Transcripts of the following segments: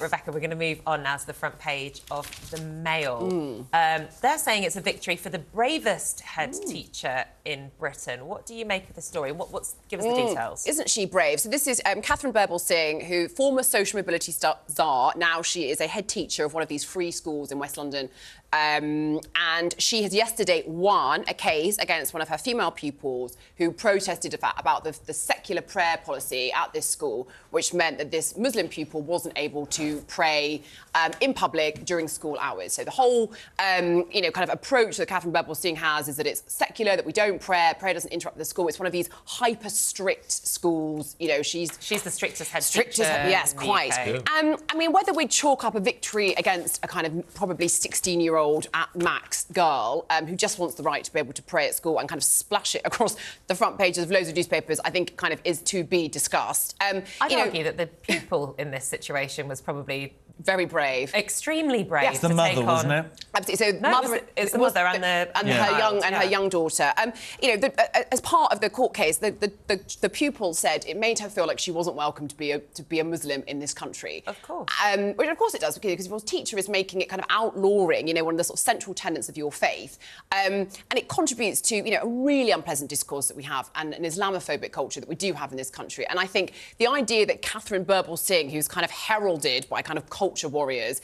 Rebecca, we're going to move on now to the front page of the Mail. They're saying it's a victory for the bravest head teacher in Britain. What do you make of the story? Give us the details. Isn't she brave? So this is Catherine Birbalsingh, who former social mobility czar. Now she is a head teacher of one of these free schools in West London. And she has yesterday won a case against one of her female pupils who protested about the secular prayer policy at this school, which meant that this Muslim pupil wasn't able to pray in public during school hours. So the whole, kind of approach that Catherine Birbalsingh has is that it's secular, that we don't pray, prayer doesn't interrupt the school. It's one of these hyper-strict schools. You know, she's the strictest head teacher. Yes, quite. I mean, whether we chalk up a victory against a kind of probably 16-year-old at max girl who just wants the right to be able to pray at school and kind of splash it across the front pages of loads of newspapers, I think kind of is to be discussed. I'd argue that the pupil in this situation was probably very brave, extremely brave. Yes, the mother, wasn't it? Absolutely. So no, it's the mother and her young daughter. As part of the court case, the pupil said it made her feel like she wasn't welcome to be a Muslim in this country. Of course. Which of course it does, because your teacher is making it kind of outlawing, one of the sort of central tenets of your faith, and it contributes to a really unpleasant discourse that we have and an Islamophobic culture that we do have in this country. And I think the idea that Catherine Birbalsingh, who's kind of heralded by kind of culture warriors,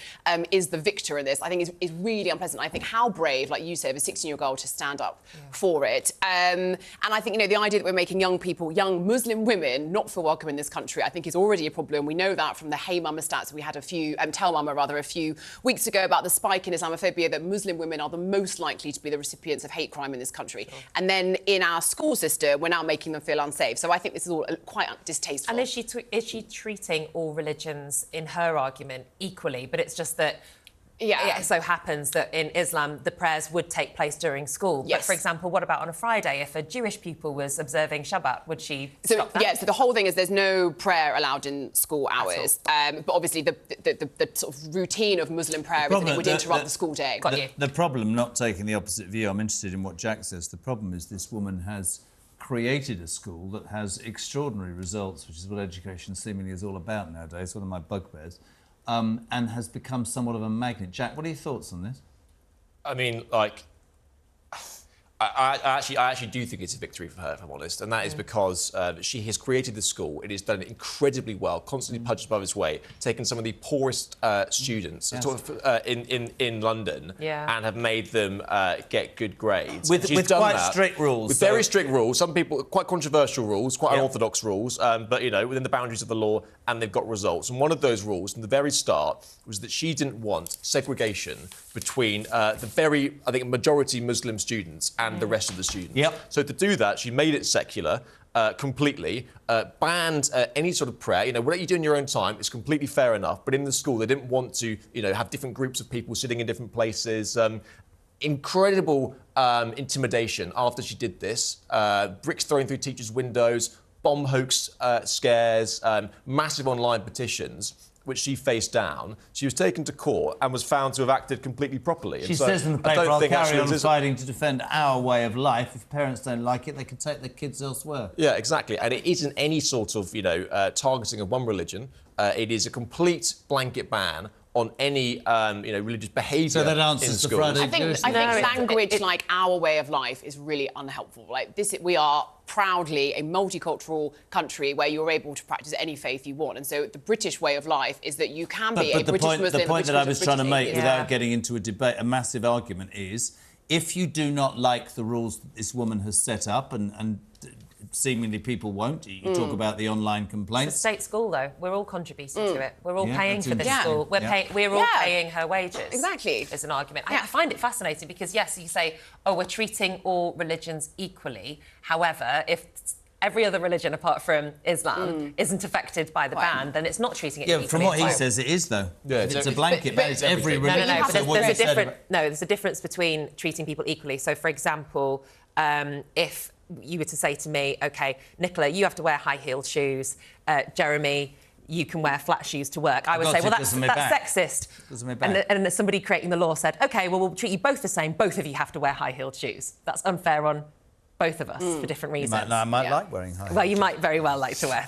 is the victor in this, I think is really unpleasant. I think how brave, like you say, of a 16-year-old girl to stand up for it. And I think, the idea that we're making young Muslim women, not feel welcome in this country, I think is already a problem. We know that from the Hey Mama stats we had a few weeks ago about the spike in Islamophobia, that Muslim women are the most likely to be the recipients of hate crime in this country. Sure. And then in our school system, we're now making them feel unsafe. So I think this is all quite distasteful. And is she treating all religions, in her argument, equally? But it's just that it so happens that in Islam the prayers would take place during school. Yes. But for example, what about on a Friday? If a Jewish pupil was observing Shabbat, would she stop that? Yeah, so the whole thing is there's no prayer allowed in school hours. But obviously the sort of routine of Muslim prayer is that it would interrupt the school day. The problem, not taking the opposite view, I'm interested in what Jack says, the problem is this woman has created a school that has extraordinary results, which is what education seemingly is all about nowadays, one of my bugbears. And has become somewhat of a magnet. Jack, what are your thoughts on this? I mean, I actually do think it's a victory for her, if I'm honest, and that is because she has created the school. It has done it incredibly well, constantly punched above its weight, taken some of the poorest students in London and have made them get good grades. With quite strict rules. With very strict rules. Some people, quite controversial rules, quite unorthodox rules, but, within the boundaries of the law, and they've got results. And one of those rules, from the very start, was that she didn't want segregation between the very, I think, majority Muslim students and the rest of the students. So to do that, she made it secular completely, banned any sort of prayer. Whatever you do in your own time is completely fair enough, but in the school they didn't want to, have different groups of people sitting in different places. Incredible intimidation after she did this. Bricks thrown through teachers' windows, bomb hoax scares, massive online petitions, which she faced down. She was taken to court and was found to have acted completely properly. She says in the paper, I'll carry on fighting to defend our way of life. If parents don't like it, they can take their kids elsewhere. Yeah, exactly. And it isn't any sort of, targeting of one religion. It is a complete blanket ban on any, religious behaviour. So that answers the Friday. I think language like our way of life is really unhelpful. Like this, we are proudly a multicultural country where you're able to practice any faith you want, and so the British way of life is that you can be a British Muslim. The point that I was trying to make, without getting into a debate, a massive argument, is if you do not like the rules that this woman has set up, and seemingly people won't. You talk about the online complaints. It's a state school, though. We're all contributing to it. We're all paying for this school. We're all paying her wages. Exactly. Is an argument. I find it fascinating because, yes, you say, we're treating all religions equally. However, if every other religion apart from Islam isn't affected by the ban, then it's not treating it equally. From what he says, it is, though. Yeah, it's a blanket ban. It's every religion. There's a difference between treating people equally. So, for example, if you were to say to me, OK, Nicola, you have to wear high-heeled shoes. Jeremy, you can wear flat shoes to work. I would say, well, that's sexist. And somebody creating the law said, OK, well, we'll treat you both the same. Both of you have to wear high-heeled shoes. That's unfair on both of us for different reasons. I might like wearing high heels. Well, you might very well like to wear.